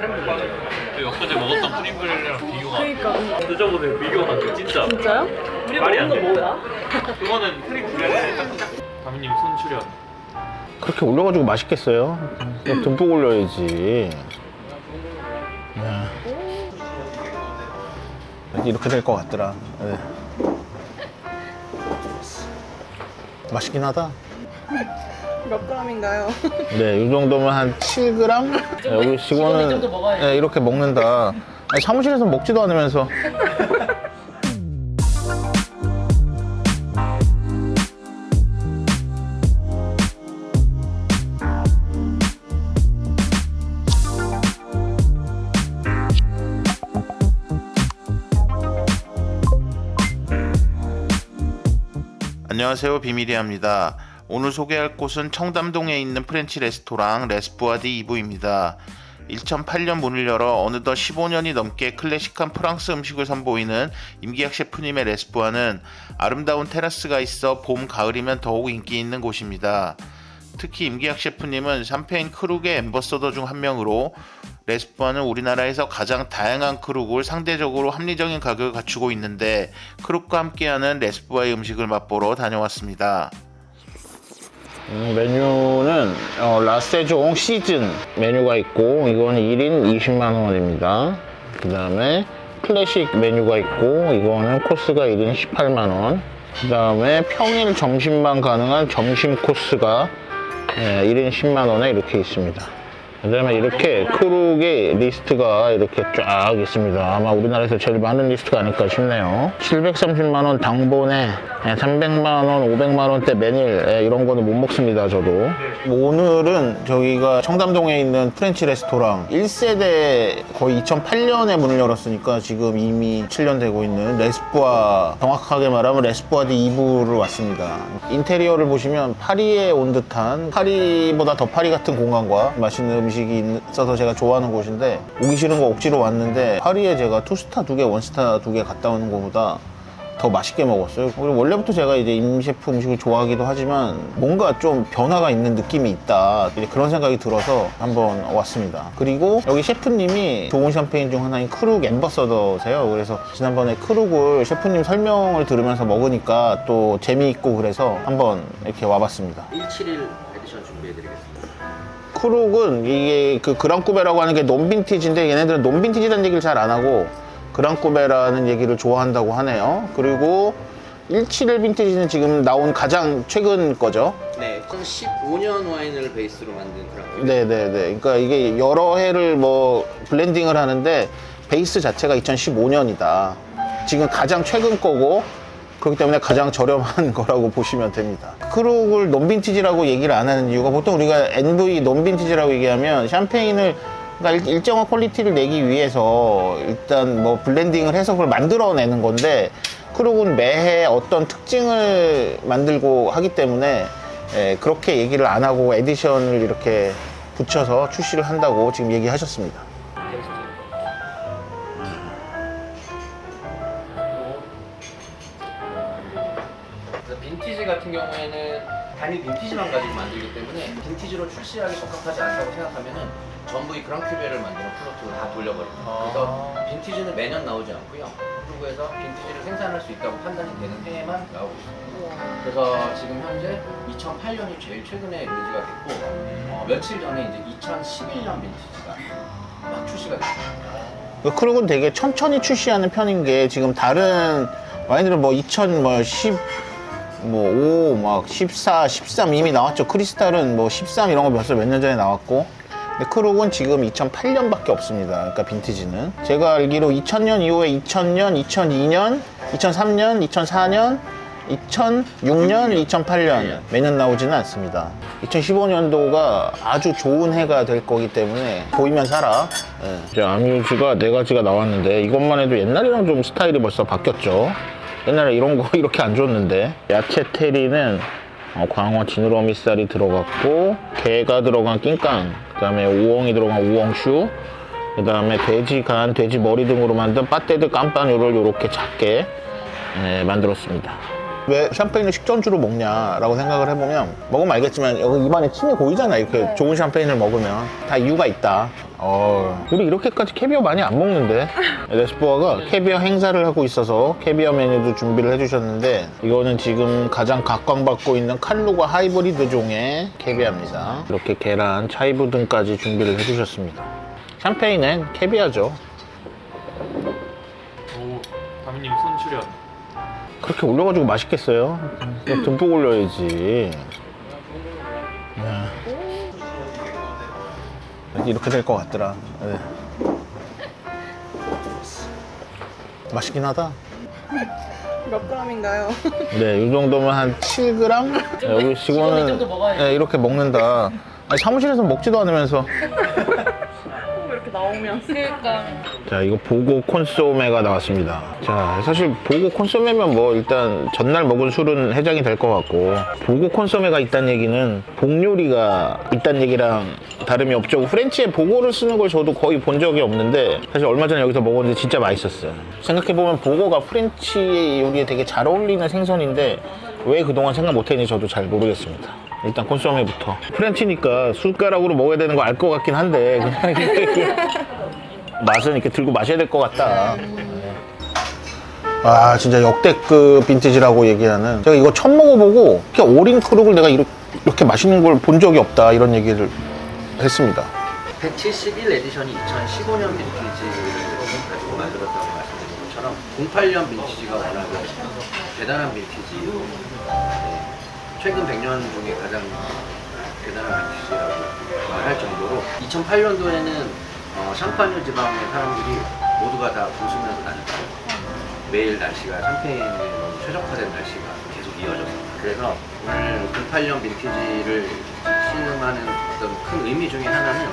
크렘블레. 저희 엊그제 먹었던 크림블레랑 비교가. 그러니까. 드셔보세요. 비교가 안 돼. 진짜. 진짜요? 우리가 말이 먹는 거 안 돼. 뭐야? 그거는 크림블레. 다미님 손 출연. 그렇게 올려가지고 맛있겠어요? 듬뿍 올려야지. 야. 이렇게 될 것 같더라. 네. 맛있긴 하다. 몇 g인가요? 네, 이 정도면 한 7g? 여기 직원은 이 정도 먹어야지. 네, 이렇게 먹는다. 아니, 사무실에서 먹지도 않으면서. 안녕하세요, 비밀이합니다. 오늘 소개할 곳은 청담동에 있는 프렌치 레스토랑 레스부아디 이브입니다. 2008년 문을 열어 어느덧 15년이 넘게 클래식한 프랑스 음식을 선보이는 임기학 셰프님의 레스부아는 아름다운 테라스가 있어 봄, 가을이면 더욱 인기 있는 곳입니다. 특히 임기학 셰프님은 샴페인 크룩의 앰버서더 중 한 명으로 레스부아는 우리나라에서 가장 다양한 크룩을 상대적으로 합리적인 가격을 갖추고 있는데 크룩과 함께하는 레스부아의 음식을 맛보러 다녀왔습니다. 메뉴는 라세종 시즌 메뉴가 있고 이거는 1인 20만 원입니다. 그 다음에 클래식 메뉴가 있고 이거는 코스가 1인 18만 원. 그 다음에 평일 점심만 가능한 점심 코스가 1인 10만 원에 이렇게 있습니다. 그 다음에 이렇게 크룩의 리스트가 이렇게 쫙 있습니다. 아마 우리나라에서 제일 많은 리스트가 아닐까 싶네요. 730만원 당본에 300만원, 500만원대 메밀 이런 거는 못 먹습니다, 저도. 오늘은 저기가 청담동에 있는 프렌치 레스토랑 1세대 거의 2008년에 문을 열었으니까 지금 이미 7년 되고 있는 레스부아, 정확하게 말하면 레스부아디 2부를 왔습니다. 인테리어를 보시면 파리에 온 듯한, 파리보다 더 파리 같은 공간과 맛있는 음식이 있어서 제가 좋아하는 곳인데 오기 싫은 거 억지로 왔는데 파리에 제가 2스타 2개, 1스타 2개 갔다 오는 것보다 더 맛있게 먹었어요. 그리고 원래부터 제가 이제 임 셰프 음식을 좋아하기도 하지만 뭔가 좀 변화가 있는 느낌이 있다. 이제 그런 생각이 들어서 한번 왔습니다. 그리고 여기 셰프님이 좋은 샴페인 중 하나인 크룩 앰버서더세요. 그래서 지난번에 크룩을 셰프님 설명을 들으면서 먹으니까 또 재미있고 그래서 한번 이렇게 와봤습니다. 171 에디션 준비해드리겠습니다. 크룩은 이게 그 그랑쿠베라고 하는 게 논빈티지인데 얘네들은 논빈티지라는 얘기를 잘 안 하고 그랑쿠베라는 얘기를 좋아한다고 하네요. 그리고 171 빈티지는 지금 나온 가장 최근 거죠. 네, 2015년 와인을 베이스로 만든 그랑쿠베. 네네네. 그러니까 이게 여러 해를 뭐 블렌딩을 하는데 베이스 자체가 2015년이다. 지금 가장 최근 거고 그렇기 때문에 가장 저렴한 거라고 보시면 됩니다. 크룩을 논빈티지라고 얘기를 안 하는 이유가 보통 우리가 NV 논빈티지라고 얘기하면 샴페인을 그러니까 일정한 퀄리티를 내기 위해서 일단 뭐 블렌딩을 해서 그걸 만들어내는 건데 크룩은 매해 어떤 특징을 만들고 하기 때문에 그렇게 얘기를 안 하고 에디션을 이렇게 붙여서 출시를 한다고 지금 얘기하셨습니다. 빈티지 같은 경우에는 단일 빈티지만 가지고 만들기 때문에 빈티지로 출시하기 적합하지 않다고 생각하면은 전부 이 그랑큐베를 만드는 플로트로 다 돌려버립니다. 그래서 빈티지는 매년 나오지 않고요. 한국에서 빈티지를 생산할 수 있다고 판단이 되는 해에만 나오고 있습니다. 그래서 지금 현재 2008년이 제일 최근에 리리즈가 됐고 며칠 전에 이제 2011년 빈티지가 막 출시가 됐습니다. 크룩은 되게 천천히 출시하는 편인 게 지금 다른 와인들은 뭐 2010 5, 막 14, 13 이미 나왔죠. 크리스탈은 뭐 13 이런 거 벌써 몇 년 전에 나왔고 근데 크룩은 지금 2008년밖에 없습니다. 그러니까 빈티지는 제가 알기로 2000년 이후에 2000년, 2002년, 2003년, 2004년, 2006년, 2008년 매년 나오지는 않습니다. 2015년도가 아주 좋은 해가 될 거기 때문에 보이면 사라. 이제 아뮤즈가 4가지가 나왔는데 이것만 해도 옛날이랑 좀 스타일이 벌써 바뀌었죠. 옛날에 이런 거 이렇게 안 줬는데 야채 테리는 광어 지느러미살이 들어갔고 게가 들어간 낑깡, 그 다음에 우엉이 들어간 우엉슈, 그 다음에 돼지 간, 돼지 머리 등으로 만든 빠떼드 깜빠뉴를 이렇게 작게 만들었습니다. 왜 샴페인을 식전주로 먹냐라고 생각을 해보면 먹으면 알겠지만 여기 입안에 침이 고이잖아. 이렇게 좋은 샴페인을 먹으면 다 이유가 있다. 우리 이렇게까지 캐비어 많이 안 먹는데. 레스포아가 캐비어 행사를 하고 있어서 캐비어 메뉴도 준비를 해주셨는데 이거는 지금 가장 각광받고 있는 칼루가 하이브리드 종의 캐비어입니다. 이렇게 계란, 차이브 등까지 준비를 해주셨습니다. 샴페인은 캐비어죠. 오, 다미님 손 출연. 그렇게 올려가지고 맛있겠어요? 듬뿍 올려야지. 야. 이렇게 될 것 같더라. 네. 맛있긴 하다. 몇 g인가요? 네, 이 정도면 한 7g? 여기 직원은 정도 먹어야지. 네, 이렇게 먹는다. 아니, 사무실에서 먹지도 않으면서. 이렇게 나오면. 그러니까. 자, 이거 보고 콘소메가 나왔습니다. 자, 사실 보고 콘소메면 뭐 일단 전날 먹은 술은 해장이 될 것 같고, 보고 콘소메가 있다는 얘기는 복요리가 있다는 얘기랑 다름이 없죠. 프렌치에 보고를 쓰는 걸 저도 거의 본 적이 없는데 사실 얼마 전에 여기서 먹었는데 진짜 맛있었어요. 생각해보면 보고가 프렌치 요리에 되게 잘 어울리는 생선인데 왜 그동안 생각 못했는지 저도 잘 모르겠습니다. 일단 콘소메부터. 프렌치니까 숟가락으로 먹어야 되는 거 알 것 같긴 한데 그냥 이렇게 맛은 이렇게 들고 마셔야 될 것 같다. 아, 진짜 역대급 빈티지라고 얘기하는. 제가 이거 처음 먹어보고 이렇게 오린 크룩을 내가 이렇게 맛있는 걸 본 적이 없다 이런 얘기를 했습니다. 171 에디션이 2015년 빈티지를 가지고 만들었다고 말씀드린 것처럼 08년 빈티지가 워낙 대단한 빈티지, 네, 최근 100년 중에 가장 대단한 빈티지라고 말할 정도로 2008년도에는 샴파뉴 지방의 사람들이 모두가 다 웃으면서 다녔어요. 매일 날씨가 샴페인에 너무 최적화된 날씨가 계속 이어졌어요. 그래서 오늘 08년 빈티지를 시음하는 어떤 큰 의미 중에 하나는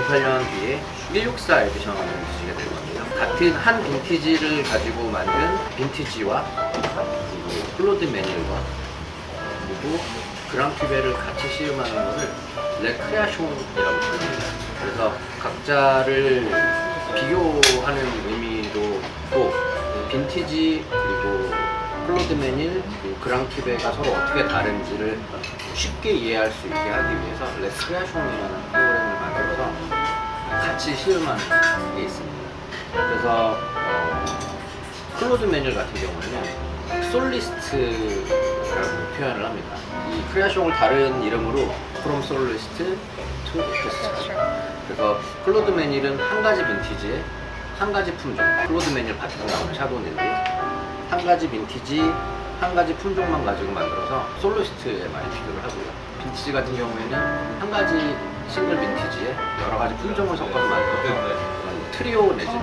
08년 뒤에 164 에디션 빈티지가 될 겁니다. 같은 한 빈티지를 가지고 만든 빈티지와 그리고 클로드 매닐과 그리고 그랑큐베를 같이 시음하는 것을 레크레아숑이라고 부릅니다. 그래서 각자를 비교하는 의미도 있고 빈티지 그리고 클로드 매닐 그리고 그랑큐베가 서로 어떻게 다른지를 쉽게 이해할 수 있게 하기 위해서 레크레아숑이라는 프로그램을 만들어서 같이 시음하는 게 있습니다. 그래서 클로드 매닐 같은 경우에는 솔리스트라고 표현을 합니다. 이 크레아숑을 다른 이름으로 From Solist to Orchestra. 그래서 클로드 매닐은 한 가지 빈티지에 한 가지 품종, 클로드 매닐 바탕 나오는 샤도네인데 한 가지 빈티지, 한 가지 품종만 가지고 만들어서 솔리스트에 많이 비교를 하고요. 빈티지 같은 경우에는 한 가지 싱글 빈티지에 여러 가지 품종을 섞어서 만들어서 트리오 내지는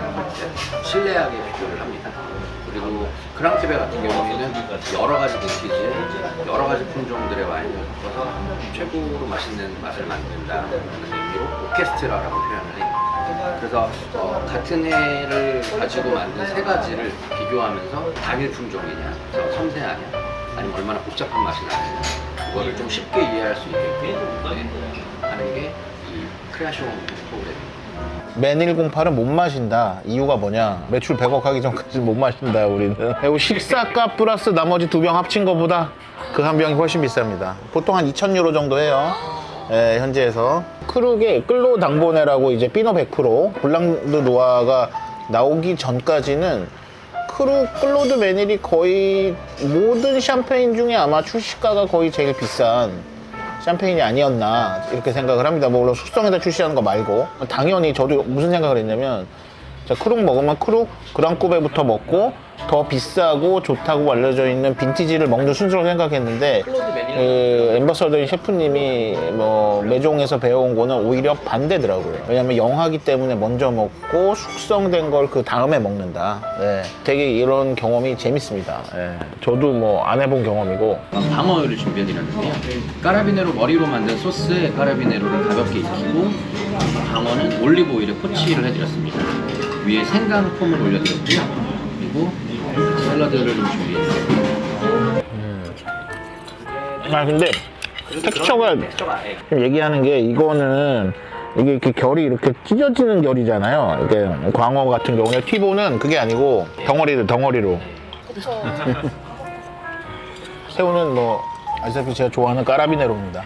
실내하게 비교를 합니다. 그리고 그랑큐베 같은 경우에는 여러 가지 빈티지에 여러 가지 품종들의 와인을 섞어서 최고로 맛있는 맛을 만든다는 의미로 오케스트라라고 표현을 해요. 그래서 같은 해를 가지고 만든 세 가지를 비교하면서 단일 품종이냐, 섬세하냐, 아니면 얼마나 복잡한 맛이 나느냐 그거를 좀 쉽게 이해할 수 있게끔 하는 게 이 크레아숑 프로그램입니다. 맨 108은 못 마신다. 이유가 뭐냐? 매출 100억 하기 전까지는 못 마신다, 우리는. 그리고 식사값 플러스 나머지 2병 합친 거보다 그 한 병이 훨씬 비쌉니다. 보통 한 2,000유로 정도 해요. 예, 현지에서. 크룩의 끌로 당보네라고 이제 피노 100%, 블랑드 노아가 나오기 전까지는 클로드 매닐이 거의 모든 샴페인 중에 아마 출시가가 거의 제일 비싼 샴페인이 아니었나 이렇게 생각을 합니다. 뭐 물론 숙성에다 출시하는 거 말고. 당연히 저도 무슨 생각을 했냐면 자, 크룩 먹으면 크룩 그랑쿠베부터 먹고 더 비싸고 좋다고 알려져 있는 빈티지를 먹는 순서로 생각했는데 엠버서더인 셰프님이 뭐 메종에서 배워온 거는 오히려 반대더라고요. 왜냐면 영하기 때문에 먼저 먹고 숙성된 걸 그 다음에 먹는다. 네. 되게 이런 경험이 재밌습니다. 네. 저도 뭐 안 해본 경험이고. 방어를 준비해드렸는데요. 까라비네로 머리로 만든 소스에 까라비네로를 가볍게 익히고 방어는 올리브 오일에 포치를 해드렸습니다. 위에 생강 폼을 올려드렸고요. 그리고 샐러드를 좀 준비했어요. 아 근데 텍스처가 지금 얘기하는 게 이거는 이게 이렇게 결이 이렇게 찢어지는 결이잖아요. 이게 광어 같은 경우는 티보는 그게 아니고 덩어리로. 새우는 뭐 아시다시피 제가 좋아하는 까라비네로입니다.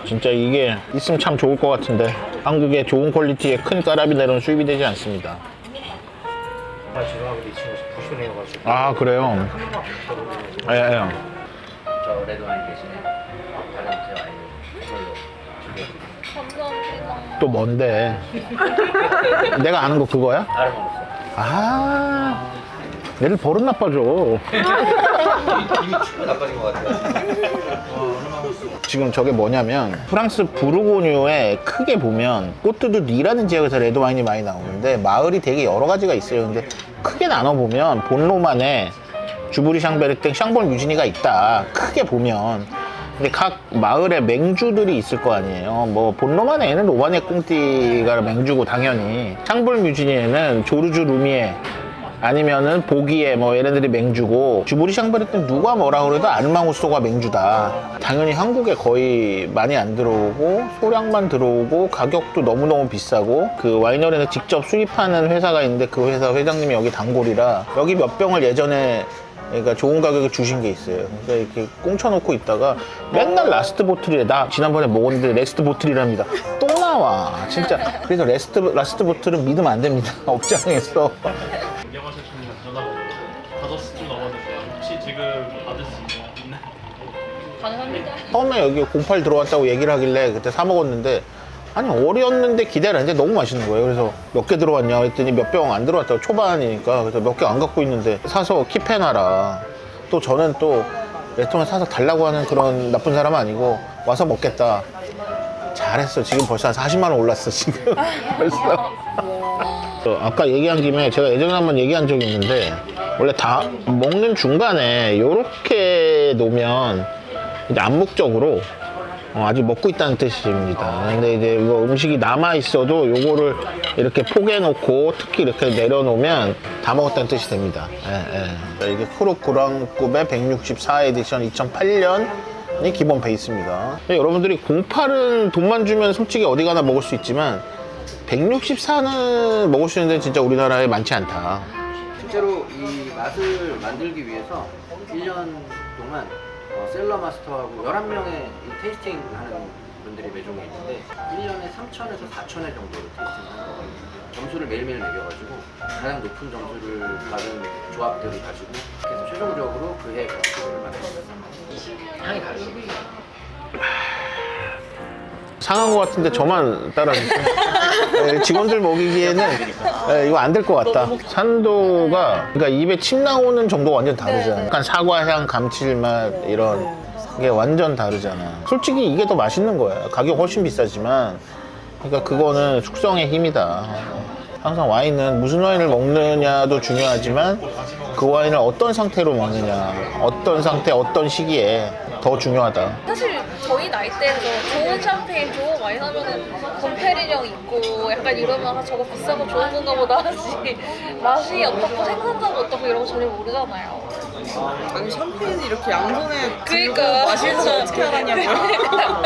진짜 이게 있으면 참 좋을 것 같은데 한국에 좋은 퀄리티의 큰 까라비네로는 수입이 되지 않습니다. 죄송한데 이 친구 부실해가지고. 아 그래요? 예, 예. 저 레드 와인 대신에 다른 제 와인을 이걸로 준비해드릴게요. 감사합니다. 또 뭔데? 내가 아는 거 그거야? 아르망고스. 아, 얘를 버릇 나빠져. 이미 축구 나빠진 것 같아요. 지금 저게 뭐냐면 프랑스 부르고뉴에 크게 보면 꼬트드니라는 지역에서 레드와인이 많이 나오는데 마을이 되게 여러 가지가 있어요. 근데 크게 나눠보면 본로만에 주브리 샹베르땡 샹볼 뮤지니가 있다. 크게 보면. 근데 각 마을에 맹주들이 있을 거 아니에요. 뭐 본로만에는 로마네 꽁띠가 맹주고 당연히 샹볼 뮤지니에는 조르주 루미에 아니면은 보기에 뭐 얘네들이 맹주고 주브리 샹베르땡 누가 뭐라 그래도 아르망우스가 맹주다. 당연히 한국에 거의 많이 안 들어오고 소량만 들어오고 가격도 너무너무 비싸고 그 와이너리는 직접 수입하는 회사가 있는데 그 회사 회장님이 여기 단골이라 여기 몇 병을 예전에 그러니까 좋은 가격에 주신 게 있어요. 그러니까 이렇게 꽁쳐놓고 있다가 맨날 라스트 보틀이래. 나 지난번에 먹었는데 레스트 보틀이랍니다. 또 나와 진짜. 그래서 라스트 보틀은 믿으면 안 됩니다. 업장에서. 운영하셨으면 전화가 5시쯤 넘었는데 혹시 지금 받을 수 있나요? 가능합니다. 처음에 여기 08 들어왔다고 얘기를 하길래 그때 사 먹었는데 아니 어렸는데 기다렸는데 너무 맛있는 거예요. 그래서 몇 개 들어왔냐 했더니 몇 병 안 들어왔다고. 초반이니까. 그래서 몇 개 안 갖고 있는데 사서 킵해놔라. 또 저는 또 레스토랑 사서 달라고 하는 그런 나쁜 사람 아니고 와서 먹겠다. 잘했어. 지금 벌써 한 40만 원 올랐어 지금. 벌써. 아까 얘기한 김에 제가 예전에 한번 얘기한 적이 있는데 원래 다 먹는 중간에 요렇게 놓으면 이제 암묵적으로 아직 먹고 있다는 뜻입니다. 근데 이제 이거 음식이 남아 있어도 요거를 이렇게 포개 놓고 특히 이렇게 내려놓으면 다 먹었다는 뜻이 됩니다. 예, 예. 이게 크룩 구랑급의 164 에디션 2008년이 기본 베이스입니다. 여러분들이 08은 돈만 주면 솔직히 어디 가나 먹을 수 있지만 164는 먹을 수 있는 데는 진짜 우리나라에 많지 않다. 실제로 이 맛을 만들기 위해서 1년 동안 셀러 마스터하고 11명의 테이스팅 하는 분들이 매종에 있는데 1년에 3,000에서 4,000회 정도를 테이스팅 하는 거거든요. 점수를 매일매일 매겨가지고 가장 높은 점수를 받은 조합들을 가지고 그래서 최종적으로 그해 그랑프리를 만듭니다. 향이 다르거든요. 상한 것 같은데 저만 따라주세요. 직원들 먹이기에는 이거 안 될 것 같다. 산도가 그러니까 입에 침 나오는 정도가 완전 다르잖아. 약간 사과향, 감칠맛 이런 게 완전 다르잖아. 솔직히 이게 더 맛있는 거야. 가격 훨씬 비싸지만 그러니까 그거는 숙성의 힘이다. 항상 와인은 무슨 와인을 먹느냐도 중요하지만 그 와인을 어떤 상태로 먹느냐, 어떤 상태, 어떤 시기에 더 중요하다. 사실 저희 나이대에서 좋은 샴페인, 좋은 와인 하면은 건페리령 있고 약간 이러면 저거 비싸고 좋은 건가 보다 하지 맛이 어떻고 생산자가 어떻고 이런 거 전혀 모르잖아요. 아니 샴페인이 이렇게 양손에 그러니까 마시는 거 어떻게 알았냐고요?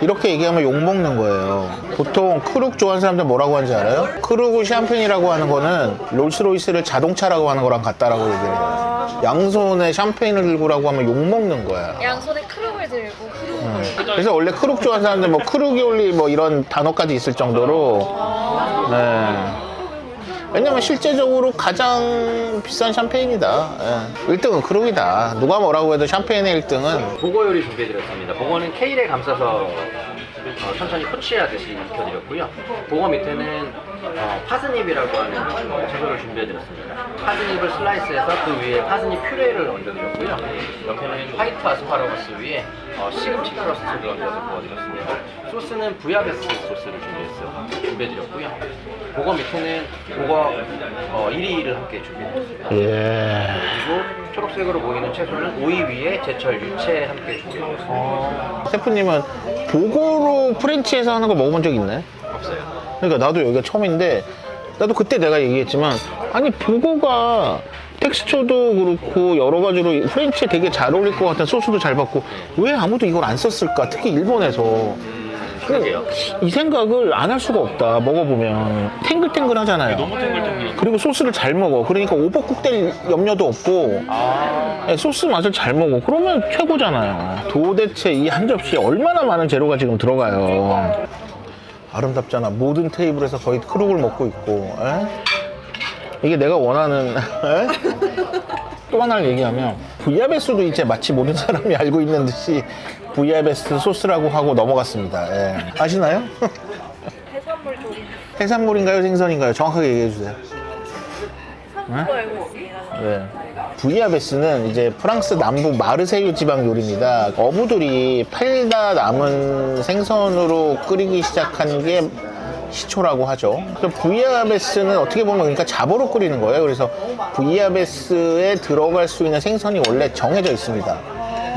이렇게 얘기하면 욕먹는 거예요. 보통 크룩 좋아하는 사람들 뭐라고 하는지 알아요? 크룩을 샴페인이라고 하는 거는 롤스로이스를 자동차라고 하는 거랑 같다라고 얘기를 해요. 양손에 샴페인을 들고라고 하면 욕먹는 거야. 양손에 크룩을 들고 그래서 원래 크룩 좋아하는 사람들 뭐 크룩이올리 뭐 이런 단어까지 있을 정도로 네. 왜냐면 실제적으로 가장 비싼 샴페인이다. 예. 1등은 크룩이다. 누가 뭐라고 해도 샴페인의 1등은 보고 요리 준비해드렸습니다. 보고는 케일에 감싸서 천천히 코치하듯이 익혀드렸고요. 보고 밑에는 파스닙이라고 하는 채소를 준비해드렸습니다. 파스닙을 슬라이스해서 그 위에 파스닙 퓨레를 얹어드렸고요. 옆에는 화이트 아스파라거스 위에 시금치 크러스트를 얹어서 구워드렸습니다. 소스는 부야베스 소스를 준비해드렸고요. 보거 밑에는 보거 1위를 함께 준비해드렸습니다. 예. 그리고 초록색으로 보이는 채소는 오이 위에 제철 유채 함께 준비해드렸습니다. 셰프님은 보고로 프렌치에서 하는 거 먹어본 적 있나요? 없어요. 그러니까 나도 여기가 처음인데 나도 그때 내가 얘기했지만 아니 보고가 텍스처도 그렇고 여러 가지로 프렌치에 되게 잘 어울릴 것 같은 소스도 잘 받고 왜 아무도 이걸 안 썼을까? 특히 일본에서 그러게요. 이 생각을 안 할 수가 없다. 먹어보면 탱글탱글 하잖아요. 너무 탱글탱글. 그리고 소스를 잘 먹어. 그러니까 오버쿡 될 염려도 없고 네, 소스 맛을 잘 먹어. 그러면 최고잖아요. 도대체 이 한 접시에 얼마나 많은 재료가 지금 들어가요. 아름답잖아. 모든 테이블에서 거의 크룩을 먹고 있고. 에? 이게 내가 원하는 에? 또 하나를 얘기하면 부이아베스도 이제 마치 모든 사람이 알고 있는 듯이 부이아베스 소스라고 하고 넘어갔습니다. 예. 아시나요? 해산물 조림. 해산물인가요? 생선인가요? 정확하게 얘기해 주세요. 한국어 알고 있습니다. 네. 부이아베스는 이제 프랑스 남부 마르세유 지방 요리입니다. 어부들이 팔다 남은 생선으로 끓이기 시작한 게 시초라고 하죠. 그래서 부이아베스는 어떻게 보면 그러니까 잡어로 끓이는 거예요. 그래서 부이아베스에 들어갈 수 있는 생선이 원래 정해져 있습니다.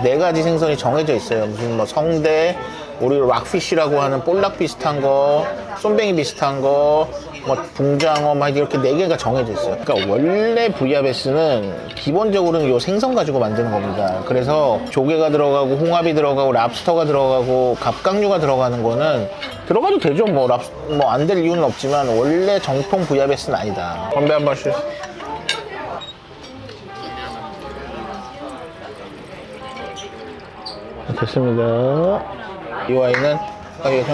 4가지 생선이 정해져 있어요. 무슨 뭐 성대, 우리 락피쉬라고 하는 볼락 비슷한 거, 쏨뱅이 비슷한 거, 뭐 붕장어 막 이렇게 4개가 정해져 있어요. 그러니까 원래 부이아베스는 기본적으로는 요 생선 가지고 만드는 겁니다. 그래서 조개가 들어가고 홍합이 들어가고 랍스터가 들어가고 갑각류가 들어가는 거는 들어가도 되죠. 뭐 안 될 이유는 없지만 원래 정통 부이아베스는 아니다. 건배 한 번씩. 됐습니다. 이 와인은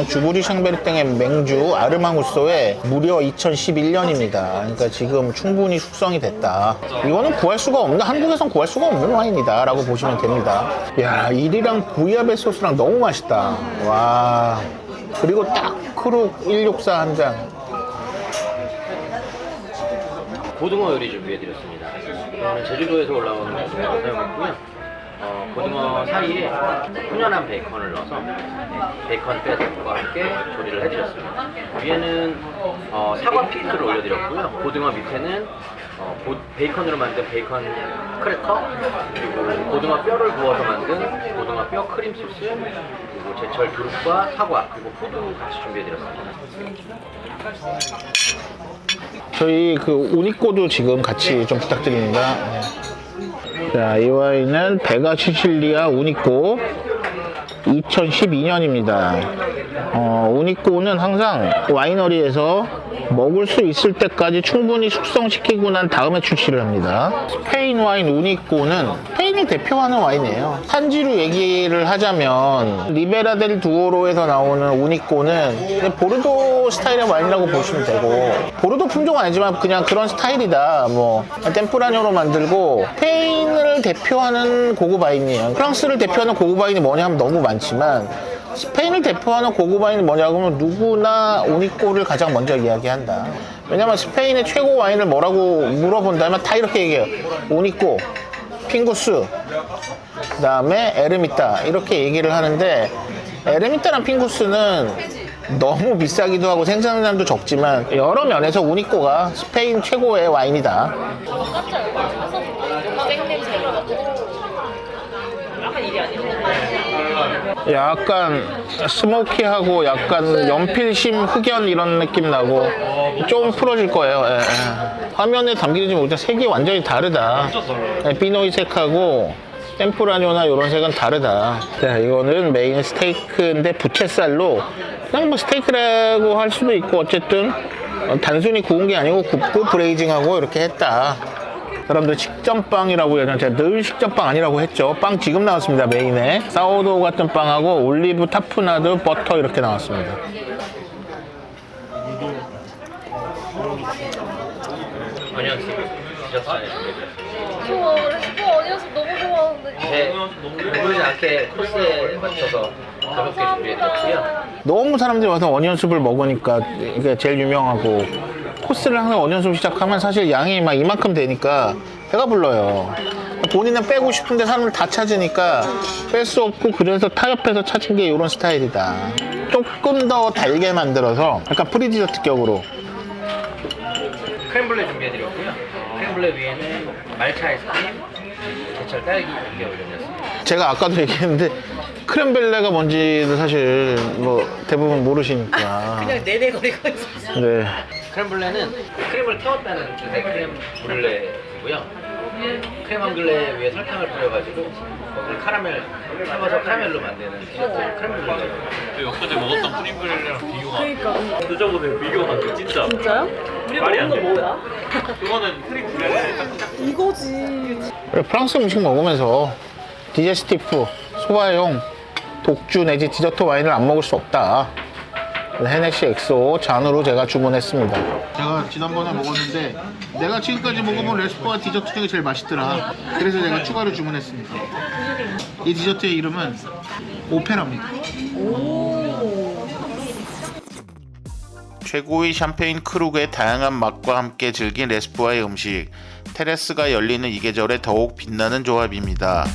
주부리 샹베르땡의 맹주 아르망우소의 무려 2011년입니다. 그러니까 지금 충분히 숙성이 됐다. 이거는 구할 수가 없는, 한국에선 구할 수가 없는 와인이다 라고 보시면 됩니다. 야, 이리랑 부이아베스 소스랑 너무 맛있다. 와. 그리고 딱 크룩 164 한 잔. 고등어 요리 준비해드렸습니다. 이거는 제주도에서 올라오는 고등어 사용했고요. 고등어 사이에 훈연한 베이컨을 넣어서 베이컨 페스트와 함께 조리를 해드렸습니다. 위에는 사과 피클을 올려드렸고요. 고등어 밑에는 베이컨으로 만든 베이컨 크래커, 그리고 고등어 뼈를 구워서 만든 고등어 뼈 크림 소스, 그리고 제철 두릅과 사과, 그리고 포도 같이 준비해드렸습니다. 저희 그 우니꼬도 지금 같이 좀 부탁드립니다. 네. 자, 이 와인은 베가 시칠리아 우니꼬 2012년입니다. 우니꼬는 항상 와이너리에서 먹을 수 있을 때까지 충분히 숙성시키고 난 다음에 출시를 합니다. 스페인 와인 우니꼬는 스페인을 대표하는 와인이에요. 산지로 얘기를 하자면 리베라 델 두오로에서 나오는 우니꼬는 보르도 스타일의 와인이라고 보시면 되고, 보르도 품종은 아니지만 그냥 그런 스타일이다. 뭐 템프라뇨로 만들고, 스페인을 대표하는 고급 와인이에요. 프랑스를 대표하는 고급 와인이 뭐냐 하면 너무 많지만 스페인을 대표하는 고급 와인이 뭐냐고 하면 누구나 우니꼬를 가장 먼저 이야기한다. 왜냐면 스페인의 최고 와인을 뭐라고 물어본다면 다 이렇게 얘기해요. 우니꼬, 핑구스, 그 다음에 에르미타 이렇게 얘기를 하는데, 에르미타랑 핑구스는 너무 비싸기도 하고 생산량도 적지만 여러 면에서 우니꼬가 스페인 최고의 와인이다. 바깥에 얼마 집에서 생냄새가 나고 약간 일이 아니에요. 약간 스모키하고 약간 연필심 흑연 이런 느낌 나고 좀 풀어질 거예요. 예, 예. 화면에 담기지 못한 색이 완전히 다르다. 예, 피노이색하고 템프라뇨나 이런 색은 다르다. 자, 이거는 메인 스테이크인데 부채살로 그냥 뭐 스테이크라고 할 수도 있고, 어쨌든 단순히 구운 게 아니고 굽고 브레이징하고 이렇게 했다. 사람들 식전빵이라고 해요. 제가 늘 식전빵 아니라고 했죠. 빵 지금 나왔습니다. 메인에 사워도우 같은 빵하고 올리브 타프나드 버터 이렇게 나왔습니다. 어니언스 디저트 안에 준비해드렸습니다. 저 레시피 어니언스 너무 좋아하는데. 배부르지 않게 코스에 맞춰서 가볍게 준비해드렸고요. 너무 사람들이 와서 어니언숲을 먹으니까 이게 제일 유명하고, 코스를 항상 어니언숲 시작하면 사실 양이 막 이만큼 되니까 배가 불러요. 본인은 빼고 싶은데 사람을 다 찾으니까 뺄 수 없고, 그래서 타협해서 찾은 게 이런 스타일이다. 조금 더 달게 만들어서 약간 프리디저트격으로. 크렘블레 준비해드렸고요. 크렘블레 위에는 말차 아이스크림, 제철 딸기 이렇게 올려드렸습니다. 제가 아까도 얘기했는데 크렘벨레가 뭔지도 사실 뭐 대부분 모르시니까. 그냥 내내거리고 있었어. 네. 크렘블레는 크림을 태웠다는 뜻의 크렘 블레고요. 크렘 앙글레 위에 설탕을 뿌려가지고 카라멜 삶아서 카라멜로 만드는 디저트 크렘블레. 그 엊그제 먹었던 프링글이랑 비교가 그러니까 드셔보세요. 비교가 안 돼. 진짜. 진짜요? 말이 안 돼. 그거는 프링글에 이거지. 프랑스 음식 먹으면서 디제스티프, 소화용, 독주 내지 디저트 와인을 안 먹을 수 없다. 헤네시 엑소 잔으로 제가 주문했습니다. 제가 지난번에 먹었는데 내가 지금까지 먹어본 레스포아 디저트 중에 제일 맛있더라. 그래서 제가 추가로 주문했습니다. 이 디저트의 이름은 오페라입니다. 최고의 샴페인 크루그의 다양한 맛과 함께 즐긴 레스포아의 음식. 테라스가 열리는 이 계절에 더욱 빛나는 조합입니다.